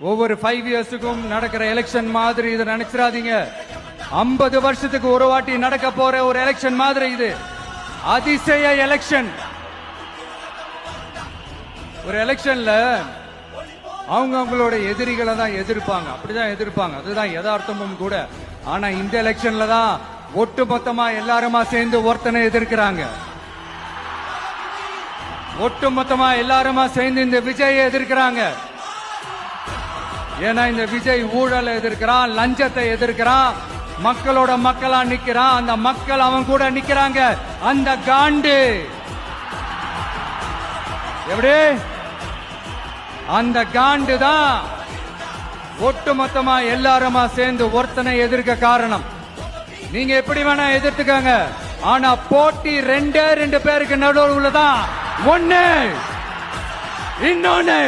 ஒவ்வொரு 5 இயர்ஸுக்கும் நடக்கிற எலெக்ஷன் மாதிரி இதை நினைச்சிடாதீங்க. 50 வருஷத்துக்கு ஒரு வாட்டி நடக்க போற ஒரு எலெக்ஷன் மாதிரி இது. அதிசய எலெக்ஷன். ஒரு எலெக்ஷன்ல அவங்களோட எதிரிகளை தான் எதிர்ப்பாங்க, அப்படிதான் எதிர்ப்பாங்க, அதுதான் யதார்த்தமும் கூட. ஆனா இந்த எலெக்ஷன்ல தான் ஒட்டு மொத்தமா எல்லாருமா சேர்ந்து ஒருத்தனை எதிர்க்கிறாங்க. ஒட்டு மொத்தமா எல்லாருமா சேர்ந்து இந்த விஜயை எதிர்க்கிறாங்க. ஏன்னா இந்த விஜய் ஊழலை எதிர்க்கிறான், லஞ்சத்தை எதிர்க்கிறான், மக்களோட மக்களா நிக்கிறான். அந்த மக்கள் அவன் கூட நிக்கிறாங்க. அந்த காண்டு எப்படி அந்த காண்டு தான் ஒட்டு மொத்தமா எல்லாருமா சேர்ந்து ஒருத்தனை எதிர்க்க காரணம். நீங்க எப்படி வேணா எதிர்த்துக்காங்க, ஆனா போட்டி 2 பேருக்கு நடுவில் உள்ளதான். ஒண்ணு இன்னொன்னு